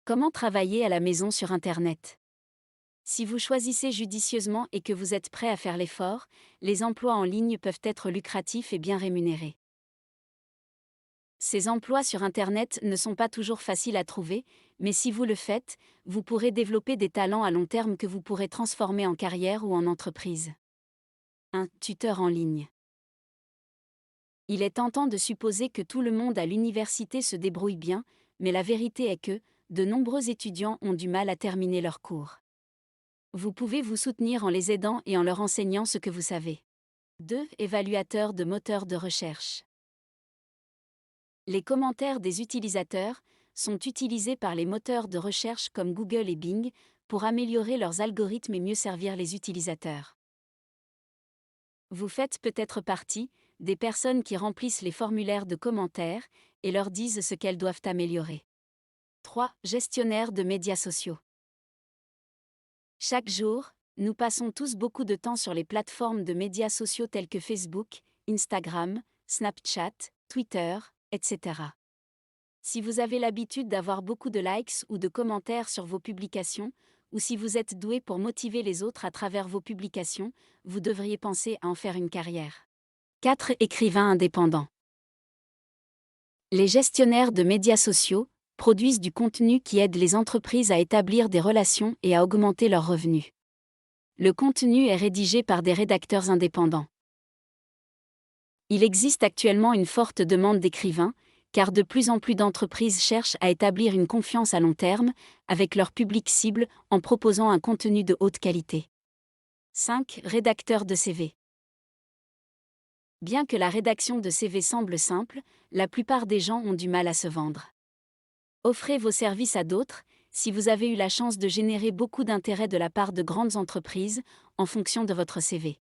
Comment travailler à la maison sur Internet? Si vous choisissez judicieusement et que vous êtes prêt à faire l'effort, les emplois en ligne peuvent être lucratifs et bien rémunérés. Ces emplois sur Internet ne sont pas toujours faciles à trouver, mais si vous le faites, vous pourrez développer des talents à long terme que vous pourrez transformer en carrière ou en entreprise. Un tuteur en ligne. Il est tentant de supposer que tout le monde à l'université se débrouille bien, mais la vérité est que, de nombreux étudiants ont du mal à terminer leurs cours. Vous pouvez vous soutenir en les aidant et en leur enseignant ce que vous savez. 2. Évaluateur de moteurs de recherche. Les commentaires des utilisateurs sont utilisés par les moteurs de recherche comme Google et Bing pour améliorer leurs algorithmes et mieux servir les utilisateurs. Vous faites peut-être partie des personnes qui remplissent les formulaires de commentaires et leur disent ce qu'elles doivent améliorer. 3. Gestionnaire de médias sociaux. Chaque jour, nous passons tous beaucoup de temps sur les plateformes de médias sociaux telles que Facebook, Instagram, Snapchat, Twitter, etc. Si vous avez l'habitude d'avoir beaucoup de likes ou de commentaires sur vos publications, ou si vous êtes doué pour motiver les autres à travers vos publications, vous devriez penser à en faire une carrière. 4. Écrivains indépendants. Les gestionnaires de médias sociaux produisent du contenu qui aide les entreprises à établir des relations et à augmenter leurs revenus. Le contenu est rédigé par des rédacteurs indépendants. Il existe actuellement une forte demande d'écrivains, car de plus en plus d'entreprises cherchent à établir une confiance à long terme avec leur public cible en proposant un contenu de haute qualité. 5. Rédacteurs de CV. Bien que la rédaction de CV semble simple, la plupart des gens ont du mal à se vendre. Offrez vos services à d'autres, si vous avez eu la chance de générer beaucoup d'intérêt de la part de grandes entreprises, en fonction de votre CV.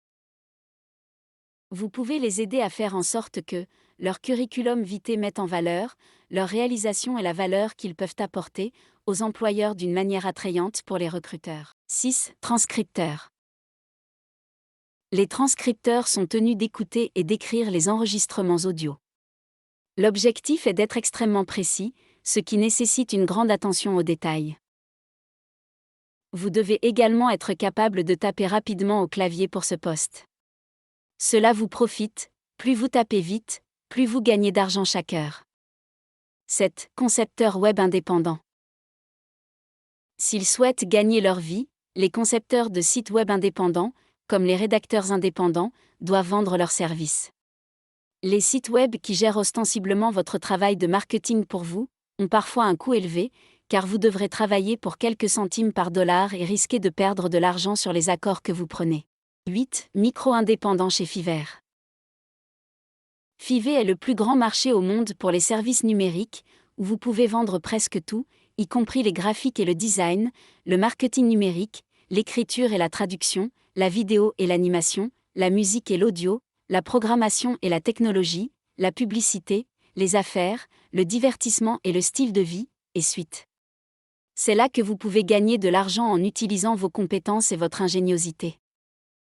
Vous pouvez les aider à faire en sorte que leur curriculum vitae mette en valeur leur réalisation et la valeur qu'ils peuvent apporter aux employeurs d'une manière attrayante pour les recruteurs. 6. Transcripteurs. Les transcripteurs sont tenus d'écouter et d'écrire les enregistrements audio. L'objectif est d'être extrêmement précis, ce qui nécessite une grande attention aux détails. Vous devez également être capable de taper rapidement au clavier pour ce poste. Cela vous profite, plus vous tapez vite, plus vous gagnez d'argent chaque heure. 7. Concepteurs web indépendants. S'ils souhaitent gagner leur vie, les concepteurs de sites web indépendants, comme les rédacteurs indépendants, doivent vendre leurs services. Les sites web qui gèrent ostensiblement votre travail de marketing pour vous ont parfois un coût élevé, car vous devrez travailler pour quelques centimes par dollar et risquer de perdre de l'argent sur les accords que vous prenez. 8. Micro-indépendants chez Fiverr. Fiverr est le plus grand marché au monde pour les services numériques, où vous pouvez vendre presque tout, y compris les graphiques et le design, le marketing numérique, l'écriture et la traduction, la vidéo et l'animation, la musique et l'audio, la programmation et la technologie, la publicité, les affaires, le divertissement et le style de vie, et suite. C'est là que vous pouvez gagner de l'argent en utilisant vos compétences et votre ingéniosité.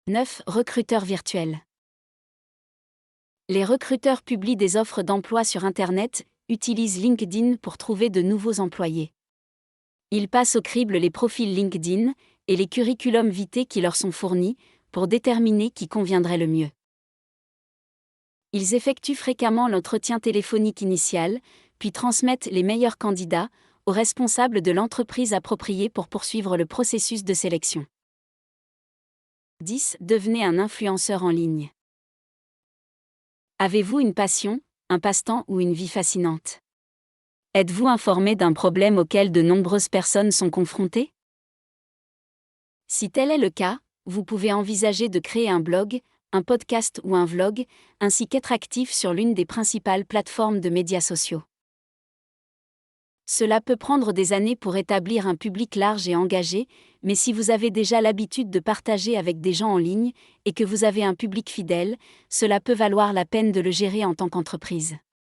9. Recruteurs virtuels. Les recruteurs publient des offres d'emploi sur Internet, utilisent LinkedIn pour trouver de nouveaux employés. Ils passent au crible les profils LinkedIn et les curriculums vitae qui leur sont fournis pour déterminer qui conviendrait le mieux. Ils effectuent fréquemment l'entretien téléphonique initial, puis transmettent les meilleurs candidats aux responsables de l'entreprise appropriée pour poursuivre le processus de sélection. 10. Devenez un influenceur en ligne. Avez-vous une passion, un passe-temps ou une vie fascinante? Êtes-vous informé d'un problème auquel de nombreuses personnes sont confrontées? Si tel est le cas, vous pouvez envisager de créer un blog, un podcast ou un vlog, ainsi qu'être actif sur l'une des principales plateformes de médias sociaux. Cela peut prendre des années pour établir un public large et engagé, mais si vous avez déjà l'habitude de partager avec des gens en ligne et que vous avez un public fidèle, cela peut valoir la peine de le gérer en tant qu'entreprise.